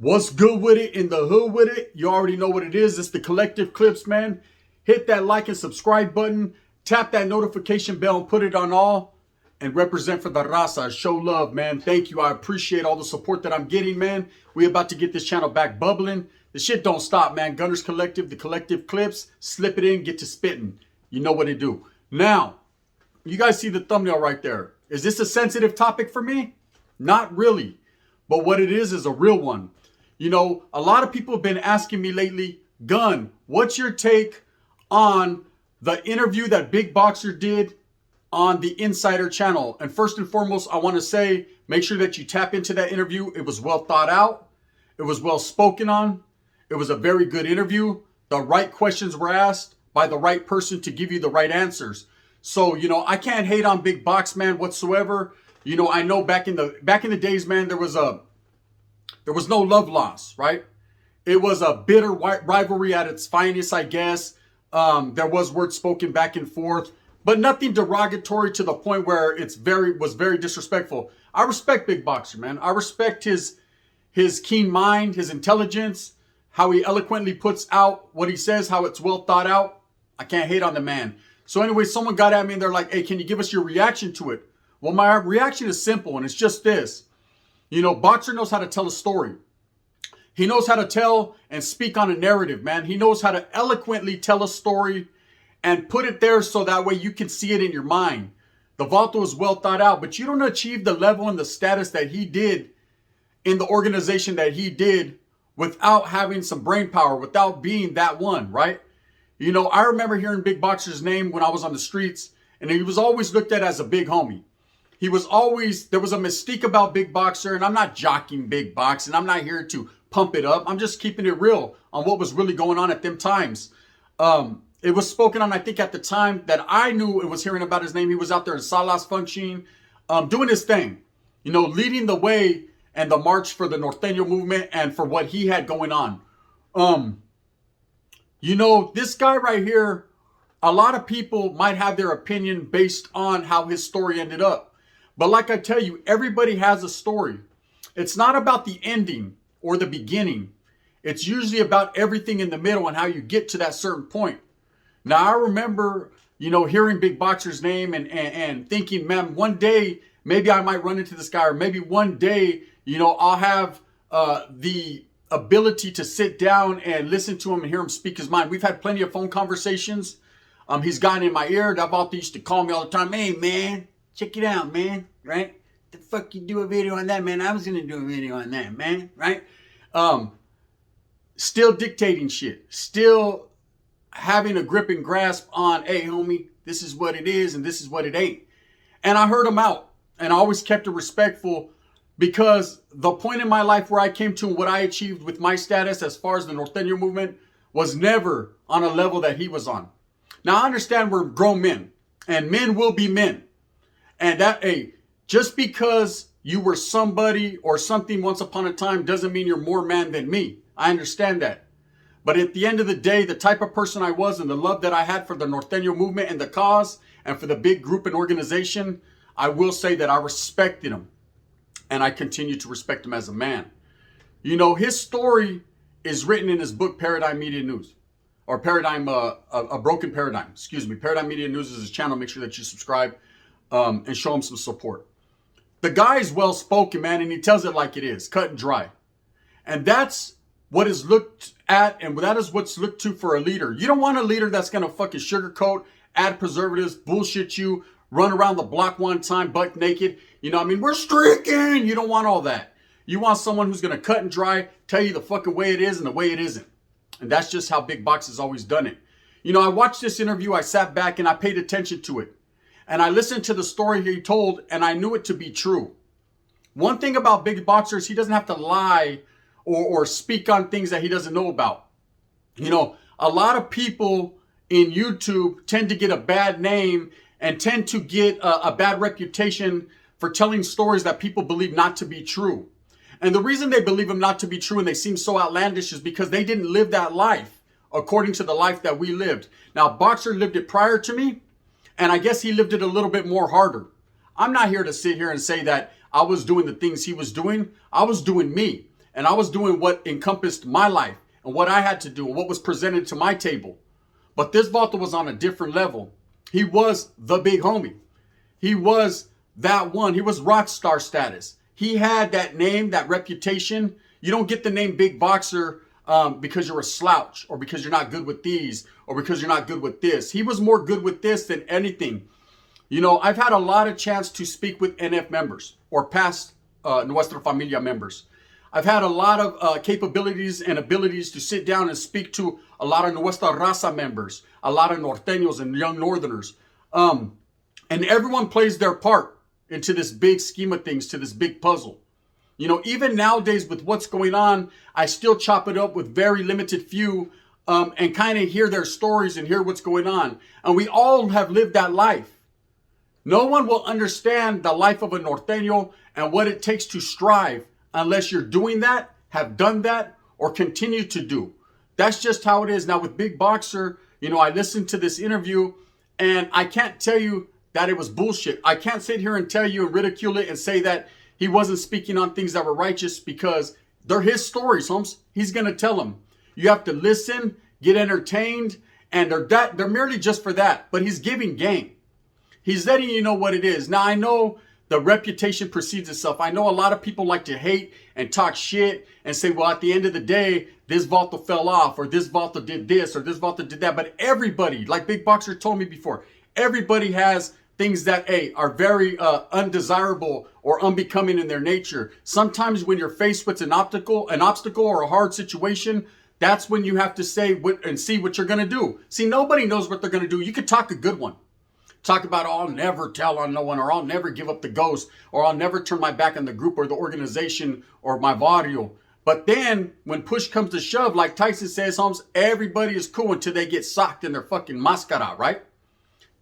What's good with it in the hood with it? You already know what it is. It's the Collective Clips, man. Hit that like and subscribe button. Tap that notification bell and put it on all. And represent for the raza. Show love, man. Thank you. I appreciate all the support that I'm getting, man. We about to get this channel back bubbling. The shit don't stop, man. Gunners Collective, the Collective Clips. Slip it in, get to spitting. You know what to do. Now, you guys see the thumbnail right there. Is this a sensitive topic for me? Not really. But what it is a real one. You know, a lot of people have been asking me lately, Gun, what's your take on the interview that Big Boxer did on the Insider channel? And first and foremost, I want to say, make sure that you tap into that interview. It was well thought out. It was well spoken on. It was a very good interview. The right questions were asked by the right person to give you the right answers. So, you know, I can't hate on Big Box, man, whatsoever. You know, I know back in the days, man, there was no love lost, right? It was a bitter rivalry at its finest, I guess. There was words spoken back and forth, but nothing derogatory to the point where was very disrespectful. I respect Big Boxer, man. I respect his keen mind, his intelligence, how he eloquently puts out what he says, how it's well thought out. I can't hate on the man. So anyway, someone got at me and they're like, hey, can you give us your reaction to it? Well, my reaction is simple, and it's just this. You know, Boxer knows how to tell a story. He knows how to tell and speak on a narrative, man. He knows how to eloquently tell a story and put it there so that way you can see it in your mind. The Vato is well thought out, but you don't achieve the level and the status that he did in the organization that he did without having some brain power, without being that one, right? You know, I remember hearing Big Boxer's name when I was on the streets, and he was always looked at as a big homie. There was a mystique about Big Boxer, and I'm not jockeying Big Box, and I'm not here to pump it up. I'm just keeping it real on what was really going on at them times. It was spoken on, I think, at the time that I knew it was hearing about his name. He was out there in Salas functioning, doing his thing, you know, leading the way and the march for the Norteño movement and for what he had going on. You know, this guy right here, a lot of people might have their opinion based on how his story ended up. But like I tell you, everybody has a story. It's not about the ending or the beginning. It's usually about everything in the middle and how you get to that certain point. Now, I remember, you know, hearing Big Boxer's name and thinking, man, one day, maybe I might run into this guy, or maybe one day, you know, I'll have the ability to sit down and listen to him and hear him speak his mind. We've had plenty of phone conversations. He's gotten in my ear. That Vato used to call me all the time. Hey, man, check it out, man, right? The fuck you do a video on that, man? I was going to do a video on that, man, right? Still dictating shit. Still having a grip and grasp on, hey, homie, this is what it is and this is what it ain't. And I heard him out. And I always kept it respectful because the point in my life where I came to and what I achieved with my status as far as the Norteño movement was never on a level that he was on. Now, I understand we're grown men, and men will be men. And that, hey, just because you were somebody or something once upon a time doesn't mean you're more man than me. I understand that. But at the end of the day, the type of person I was and the love that I had for the Norteño movement and the cause and for the big group and organization, I will say that I respected him. And I continue to respect him as a man. You know, his story is written in his book, Paradigm Media News. Or Paradigm, A Broken Paradigm. Excuse me. Paradigm Media News is his channel. Make sure that you subscribe and show him some support. The guy is well-spoken, man, and he tells it like it is, cut and dry. And that's what is looked at, and that is what's looked to for a leader. You don't want a leader that's going to fucking sugarcoat, add preservatives, bullshit you, run around the block one time, butt naked. You know what I mean? We're streaking. You don't want all that. You want someone who's going to cut and dry, tell you the fucking way it is and the way it isn't. And that's just how Big Box has always done it. You know, I watched this interview. I sat back and I paid attention to it. And I listened to the story he told, and I knew it to be true. One thing about Big Boxer is he doesn't have to lie or speak on things that he doesn't know about. You know, a lot of people in YouTube tend to get a bad name and tend to get a bad reputation for telling stories that people believe not to be true. And the reason they believe them not to be true and they seem so outlandish is because they didn't live that life according to the life that we lived. Now, Boxer lived it prior to me, and I guess he lived it a little bit more harder. I'm not here to sit here and say that I was doing the things he was doing. I was doing me. and I was doing what encompassed my life and what I had to do and what was presented to my table. But this Vato was on a different level. He was the big homie. He was that one. He was rock star status. He had that name, that reputation. You don't get the name Big Boxer because you're a slouch, or because you're not good with these, or because you're not good with this. He was more good with this than anything. You know, I've had a lot of chance to speak with NF members or past Nuestra Familia members. I've had a lot of capabilities and abilities to sit down and speak to a lot of Nuestra Raza members, a lot of Norteños and young Northerners. And everyone plays their part into this big scheme of things, to this big puzzle. You know, even nowadays with what's going on, I still chop it up with very limited few and kind of hear their stories and hear what's going on. And we all have lived that life. No one will understand the life of a Norteño and what it takes to strive unless you're doing that, have done that, or continue to do. That's just how it is. Now with Big Boxer, you know, I listened to this interview and I can't tell you that it was bullshit. I can't sit here and tell you and ridicule it and say that he wasn't speaking on things that were righteous, because they're his stories, Holmes. He's going to tell them. You have to listen, get entertained, and they're merely just for that. But he's giving game. He's letting you know what it is. Now, I know the reputation precedes itself. I know a lot of people like to hate and talk shit and say, well, at the end of the day, this Vato fell off, or this Vato did this, or this Vato did that. But everybody, like Big Boxer told me before, everybody has things that, are very undesirable or unbecoming in their nature. Sometimes when you're faced with an obstacle or a hard situation, that's when you have to say and see what you're going to do. See, nobody knows what they're going to do. You could talk a good one. Talk about, oh, I'll never tell on no one, or I'll never give up the ghost, or I'll never turn my back on the group or the organization or my barrio. But then when push comes to shove, like Tyson says, Holmes, everybody is cool until they get socked in their fucking mascara, right?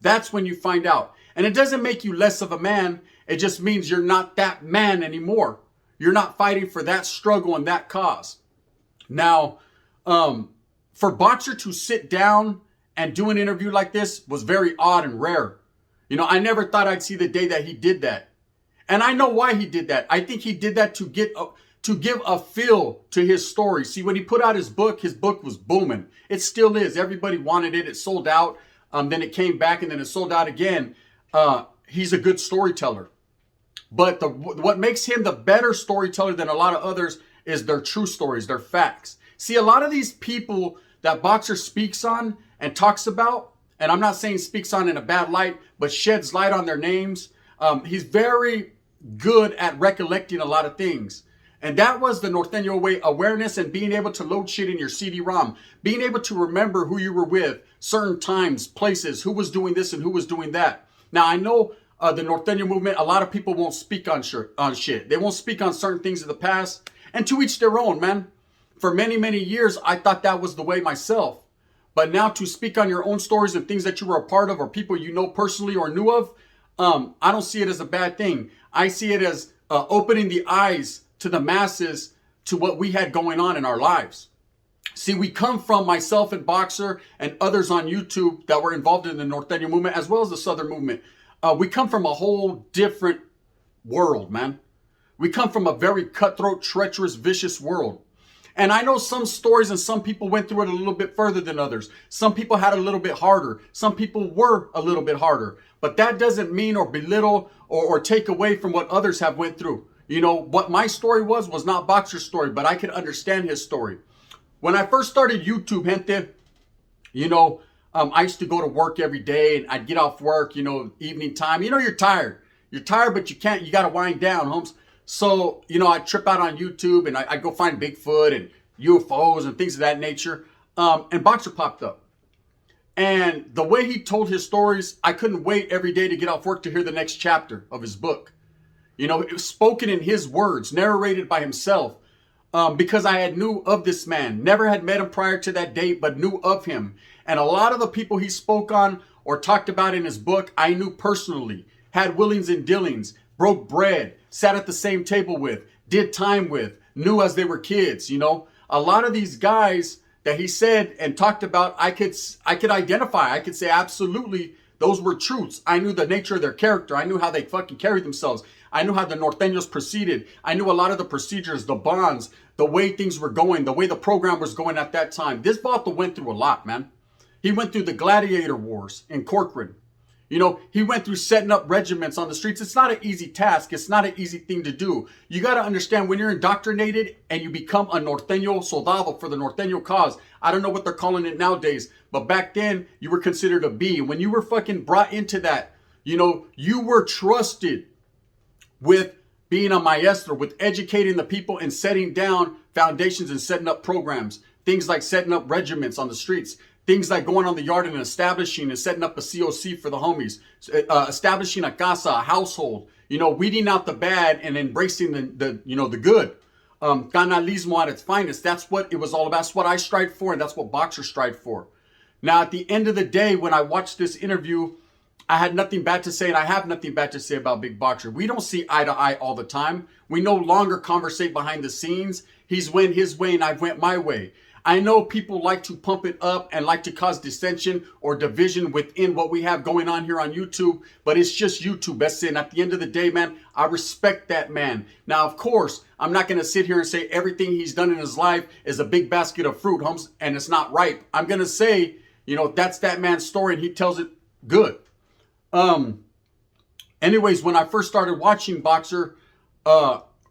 That's when you find out. And it doesn't make you less of a man. It just means you're not that man anymore. You're not fighting for that struggle and that cause. Now, for Boxer to sit down and do an interview like this was very odd and rare. You know, I never thought I'd see the day that he did that. And I know why he did that. I think he did that to give a feel to his story. See, when he put out his book was booming. It still is. Everybody wanted it. It sold out. Then it came back, and then it sold out again. He's a good storyteller. But what makes him the better storyteller than a lot of others is their true stories, their facts. See, a lot of these people that Boxer speaks on and talks about, and I'm not saying speaks on in a bad light, but sheds light on their names. He's very good at recollecting a lot of things. And that was the Norteño way, awareness and being able to load shit in your CD-ROM, being able to remember who you were with, certain times, places, who was doing this and who was doing that. Now, I know the Norteño movement, a lot of people won't speak on shit. They won't speak on certain things of the past, and to each their own, man. For many, many years, I thought that was the way myself. But now to speak on your own stories and things that you were a part of or people you know personally or knew of, I don't see it as a bad thing. I see it as opening the eyes to the masses to what we had going on in our lives. See, we come from myself and Boxer and others on YouTube that were involved in the Norteño movement as well as the Southern movement. We come from a whole different world, man. We come from a very cutthroat, treacherous, vicious world. And I know some stories and some people went through it a little bit further than others. Some people had a little bit harder. Some people were a little bit harder. But that doesn't mean or belittle or take away from what others have went through. You know, what my story was not Boxer's story, but I could understand his story. When I first started YouTube, gente, you know, I used to go to work every day and I'd get off work, you know, evening time. You know, you're tired. You're tired, but you got to wind down, Holmes. So, you know, I'd trip out on YouTube and I'd go find Bigfoot and UFOs and things of that nature. And Boxer popped up. And the way he told his stories, I couldn't wait every day to get off work to hear the next chapter of his book. You know, it was spoken in his words, narrated by himself, because I had knew of this man. Never had met him prior to that date, but knew of him. And a lot of the people he spoke on or talked about in his book, I knew personally, had willings and dealings, broke bread, sat at the same table with, did time with, knew as they were kids, you know. A lot of these guys that he said and talked about, I could identify. I could say absolutely those were truths. I knew the nature of their character. I knew how they fucking carried themselves. I knew how the Norteños proceeded. I knew a lot of the procedures, the bonds, the way things were going, the way the program was going at that time. This Vato went through a lot, man. He went through the gladiator wars in Corcoran. You know, he went through setting up regiments on the streets. It's not an easy task. It's not an easy thing to do. You got to understand, when you're indoctrinated and you become a Norteño soldado for the Norteño cause, I don't know what they're calling it nowadays, but back then you were considered a B. When you were fucking brought into that, you know, you were trusted with being a maestro, with educating the people and setting down foundations and setting up programs. Things like setting up regiments on the streets. Things like going on the yard and establishing and setting up a COC for the homies. Establishing a casa, a household. You know, weeding out the bad and embracing the good. Canalismo at its finest. That's what it was all about. That's what I strive for, and that's what boxers strive for. Now, at the end of the day, when I watched this interview, I had nothing bad to say, and I have nothing bad to say about Big Boxer. We don't see eye to eye all the time. We no longer conversate behind the scenes. He's went his way, and I've went my way. I know people like to pump it up and like to cause dissension or division within what we have going on here on YouTube, but it's just YouTube. That's it. And at the end of the day, man, I respect that man. Now, of course, I'm not going to sit here and say everything he's done in his life is a big basket of fruit, homes, and it's not ripe. I'm going to say, you know, that's that man's story, and he tells it good. Anyways, when I first started watching Boxer,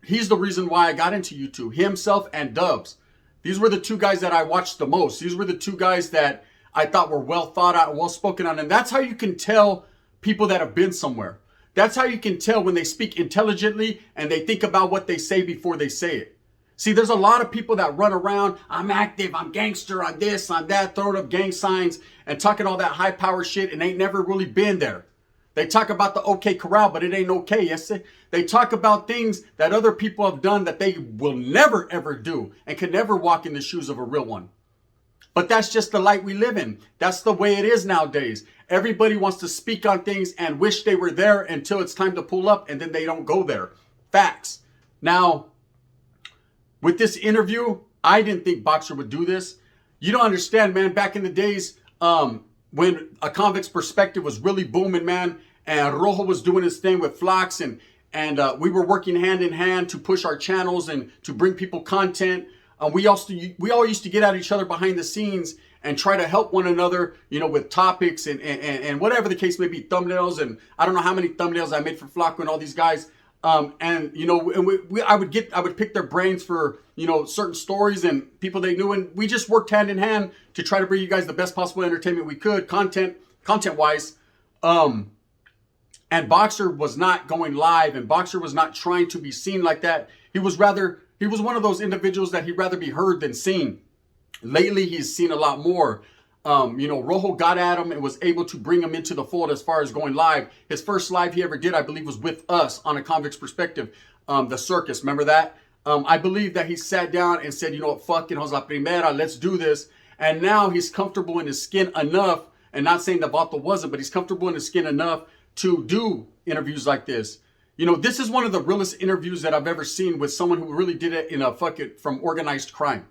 he's the reason why I got into YouTube. Himself and Dubs. These were the two guys that I watched the most. These were the two guys that I thought were well thought out, well spoken on. And that's how you can tell people that have been somewhere. That's how you can tell when they speak intelligently and they think about what they say before they say it. See, there's a lot of people that run around, I'm active, I'm gangster, I'm this, I'm that, throwing up gang signs and talking all that high power shit, and ain't never really been there. They talk about the OK Corral, but it ain't okay. Yes, they talk about things that other people have done that they will never, ever do and can never walk in the shoes of a real one. But that's just the light we live in. That's the way it is nowadays. Everybody wants to speak on things and wish they were there until it's time to pull up, and then they don't go there. Facts. Now, with this interview, I didn't think Boxer would do this. You don't understand, man. Back in the days, when A Convict's Perspective was really booming, man, and Rojo was doing his thing with Flox, and we were working hand in hand to push our channels and to bring people content. We all used to get at each other behind the scenes and try to help one another, you know, with topics and whatever the case may be, thumbnails. And I don't know how many thumbnails I made for Flacco and all these guys. And you know, and I would pick their brains for, you know, certain stories and people they knew, and we just worked hand in hand to try to bring you guys the best possible entertainment we could, content wise. And Boxer was not going live, and Boxer was not trying to be seen like that. He was one of those individuals that he'd rather be heard than seen. Lately, he's seen a lot more. You know, Rojo got at him and was able to bring him into the fold as far as going live. His first live he ever did, I believe, was with us on A Convict's Perspective, the circus. Remember that? I believe that he sat down and said, you know what, fuck it, Jose La Primera, let's do this. And now he's comfortable in his skin enough, and not saying that Vato wasn't, but he's comfortable in his skin enough to do interviews like this. You know, this is one of the realest interviews that I've ever seen with someone who really did it in a from organized crime.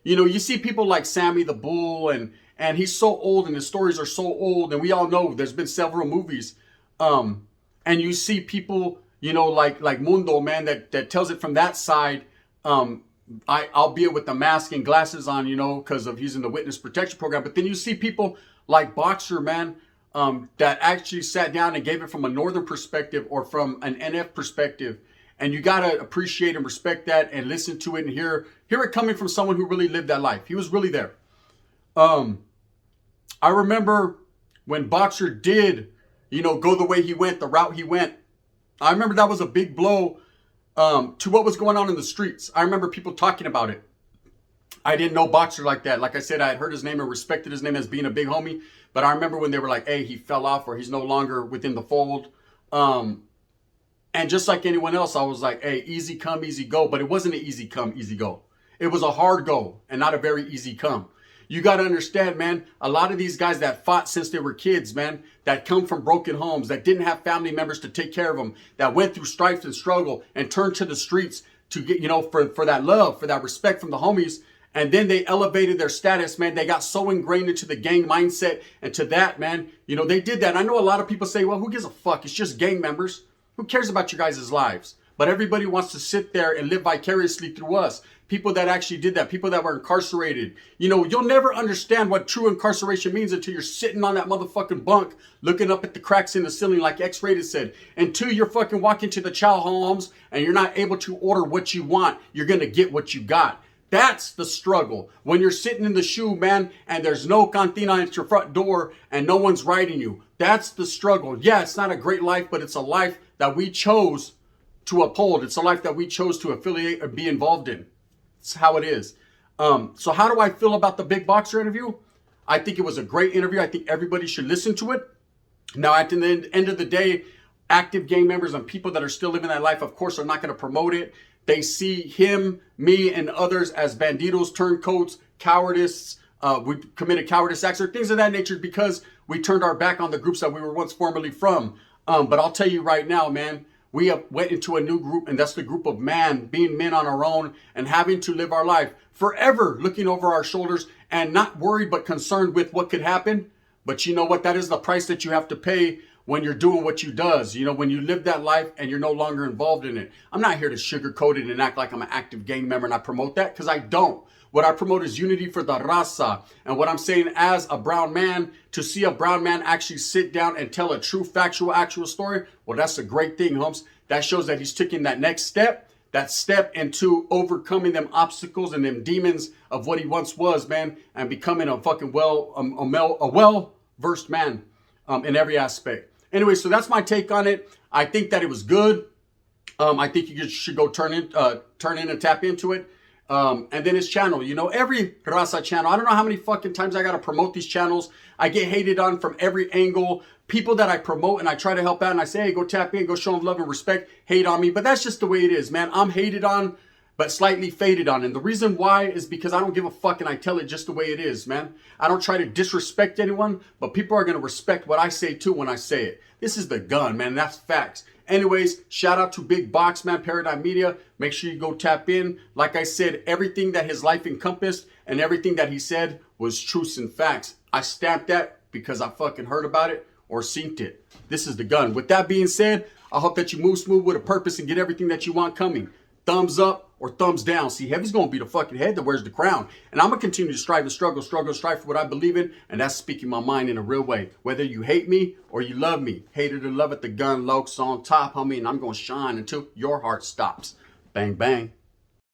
You know, you see people like Sammy the Bull, and he's so old and his stories are so old, and we all know there's been several movies. And you see people, you know, like Mundo, man, that tells it from that side, albeit with the mask and glasses on, you know, because of he's in the witness protection program. But then you see people like Boxer, man, that actually sat down and gave it from a northern perspective or from an NF perspective. And you got to appreciate and respect that and listen to it and hear it coming from someone who really lived that life. He was really there. I remember when Boxer did, you know, go the way he went, the route he went. I remember that was a big blow to what was going on in the streets. I remember people talking about it. I didn't know Boxer like that. Like I said, I had heard his name and respected his name as being a big homie. But I remember when they were like, hey, he fell off or he's no longer within the fold. And just like anyone else, I was like, hey, easy come, easy go. But it wasn't an easy come, easy go. It was a hard go and not a very easy come. You got to understand, man, a lot of these guys that fought since they were kids, man, that come from broken homes, that didn't have family members to take care of them, that went through strife and struggle and turned to the streets to get, you know, for that love, for that respect from the homies. And then they elevated their status, man. They got so ingrained into the gang mindset and to that, man, you know, they did that. And I know a lot of people say, well, who gives a fuck? It's just gang members. Who cares about your guys' lives? But everybody wants to sit there and live vicariously through us. People that actually did that, people that were incarcerated. You know, you'll never understand what true incarceration means until you're sitting on that motherfucking bunk looking up at the cracks in the ceiling like X-Rated said. Until you're fucking walking to the chow homes and you're not able to order what you want, you're going to get what you got. That's the struggle. When you're sitting in the shoe, man, and there's no cantina at your front door and no one's riding you. That's the struggle. Yeah, it's not a great life, but it's a life that we chose to uphold. It's a life that we chose to affiliate or be involved in. It's how it is. So how do I feel about the Big Boxer interview? I think it was a great interview. I think everybody should listen to it. Now, at the end of the day, active gang members and people that are still living that life, of course, are not going to promote it. They see him, me, and others as banditos, turncoats, cowardice. We committed cowardice acts or things of that nature because we turned our back on the groups that we were once formerly from. But I'll tell you right now, man, we have went into a new group, and that's the group of man, being men on our own and having to live our life forever looking over our shoulders and not worried but concerned with what could happen. But you know what? That is the price that you have to pay when you're doing what you does. You know, when you live that life and you're no longer involved in it. I'm not here to sugarcoat it and act like I'm an active gang member and I promote that, because I don't. What I promote is unity for the raza. And what I'm saying as a brown man, to see a brown man actually sit down and tell a true, factual, actual story, well, that's a great thing, Holmes. That shows that he's taking that next step, that step into overcoming them obstacles and them demons of what he once was, man, and becoming a fucking well-versed man in every aspect. Anyway, so that's my take on it. I think that it was good. I think you should go turn in and tap into it. And then his channel, you know, every Raza channel. I don't know how many fucking times I got to promote these channels. I get hated on from every angle. People that I promote and I try to help out and I say, hey, go tap in, go show them love and respect, hate on me. But that's just the way it is, man. I'm hated on, but slightly faded on. And the reason why is because I don't give a fuck and I tell it just the way it is, man. I don't try to disrespect anyone, but people are going to respect what I say too when I say it. This is the gun, man. That's facts. Anyways, shout out to Big Box, man, Paradigm Media. Make sure you go tap in. Like I said, everything that his life encompassed and everything that he said was truths and facts. I stamped that because I fucking heard about it or synced it. This is the gun. With that being said, I hope that you move smooth with a purpose and get everything that you want coming. Thumbs up or thumbs down. See, Heavy's going to be the fucking head that wears the crown. And I'm going to continue to strive and struggle, strive for what I believe in. And that's speaking my mind in a real way. Whether you hate me or you love me. Hated or love it, the gun, Lokes on top, homie. And I'm going to shine until your heart stops. Bang, bang.